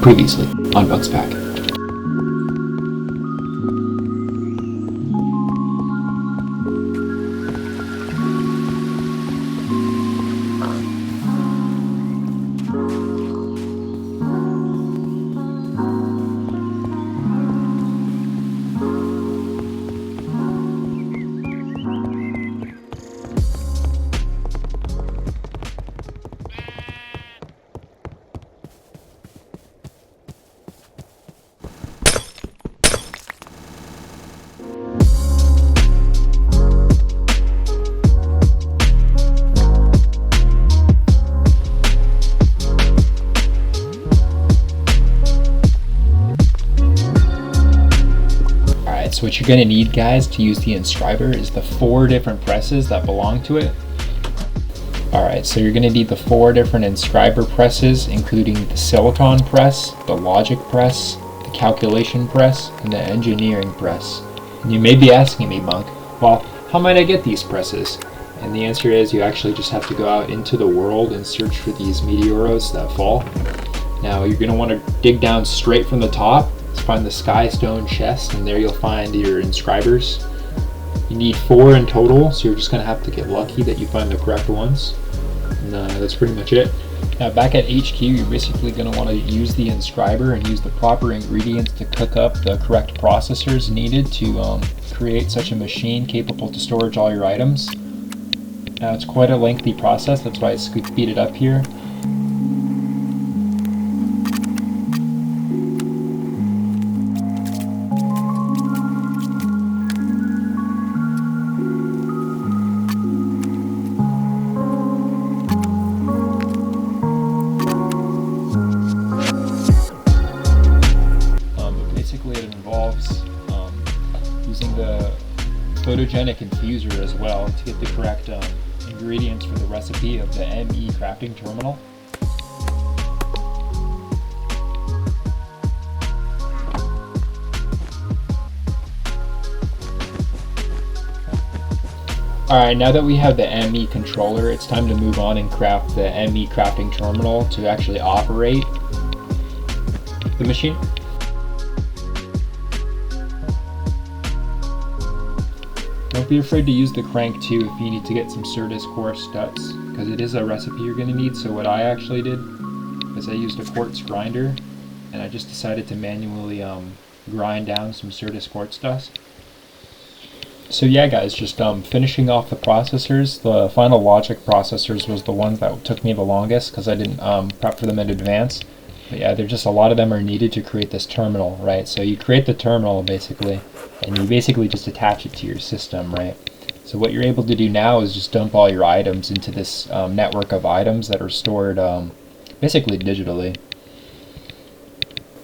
Previously on Bunk's Pack. So what you're going to need, guys, to use the inscriber is the 4 different presses that belong to it. Alright, so you're going to need the 4 different inscriber presses, including the silicon press, the logic press, the calculation press, and the engineering press. And you may be asking me, Bunk, well, how might I get these presses? And the answer is you actually just have to go out into the world and search for these meteoros that fall. Now you're going to want to dig down straight from the top. Find the sky stone chest, and there you'll find your inscribers. You need 4 in total, so you're just going to have to get lucky that you find the correct ones. And that's pretty much it. Now back at HQ, you're basically going to want to use the inscriber and use the proper ingredients to cook up the correct processors needed to create such a machine capable to storage all your items. Now it's quite a lengthy process, that's why I speeded up here. Using the Phytogentic Infuser as well to get the correct ingredients for the recipe of the ME crafting terminal. Alright, now that we have the ME controller, it's time to move on and craft the ME crafting terminal to actually operate the machine. Don't be afraid to use the crank too if you need to get some Certus core studs, because it is a recipe you're going to need. So what I actually did is I used a quartz grinder, and I just decided to manually grind down some Certus quartz dust. So yeah, guys, just finishing off the processors. The final logic processors was the ones that took me the longest because I didn't prep for them in advance. But yeah, there's just a lot of them are needed to create this terminal, right? So you create the terminal basically, and you basically just attach it to your system, right? So what you're able to do now is just dump all your items into this network of items that are stored basically digitally.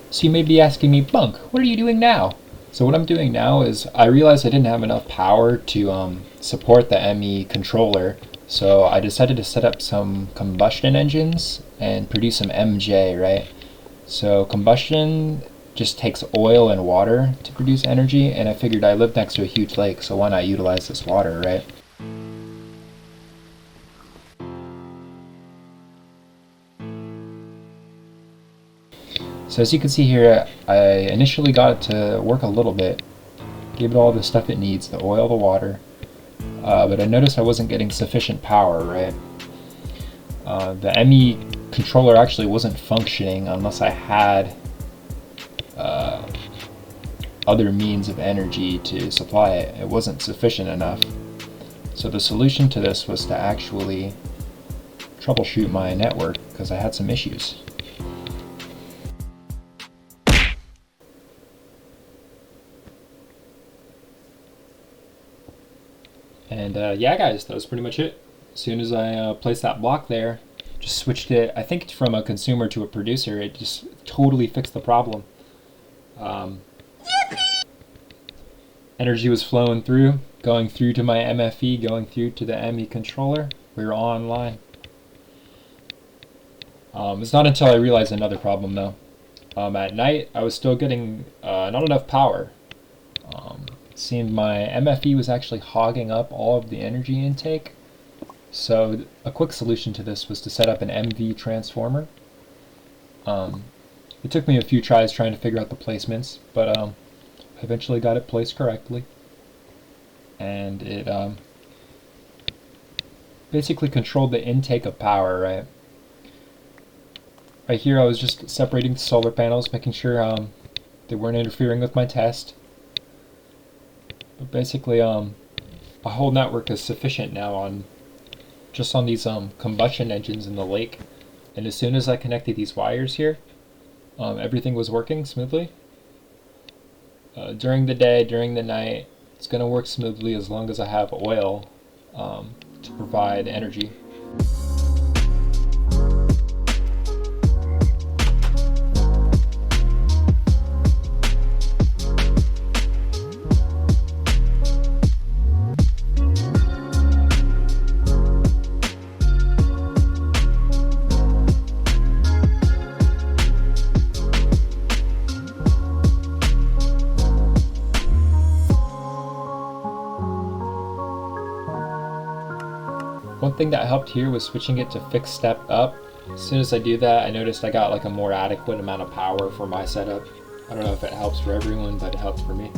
So you may be asking me, Bunk, what are you doing now? So what I'm doing now is I realized I didn't have enough power to support the ME controller. So I decided to set up some combustion engines and produce some MJ, right? So combustion just takes oil and water to produce energy, and I figured I live next to a huge lake, so why not utilize this water, right? So as you can see here, I initially got it to work a little bit, gave it all the stuff it needs, the oil, the water, but I noticed I wasn't getting sufficient power, right? The ME controller actually wasn't functioning unless I had other means of energy to supply it. It wasn't sufficient enough. So the solution to this was to actually troubleshoot my network because I had some issues. And yeah, guys, that was pretty much it. As soon as I placed that block there, just switched it, I think from a consumer to a producer, it just totally fixed the problem. Energy was flowing through, going through to my MFE, going through to the ME controller. We were online. It's not until I realized another problem though. At night, I was still getting not enough power. It seemed my MFE was actually hogging up all of the energy intake. So a quick solution to this was to set up an MV transformer. It took me a few tries trying to figure out the placements, but I eventually got it placed correctly. And it basically controlled the intake of power, right? Right here I was just separating the solar panels, making sure they weren't interfering with my test. But basically a whole network is sufficient now on just on these combustion engines in the lake. And as soon as I connected these wires here, everything was working smoothly. During the day, during the night, it's going to work smoothly as long as I have oil to provide energy. One thing that helped here was switching it to fixed step up. As soon as I do that, I noticed I got like a more adequate amount of power for my setup. I don't know if it helps for everyone, but it helped for me.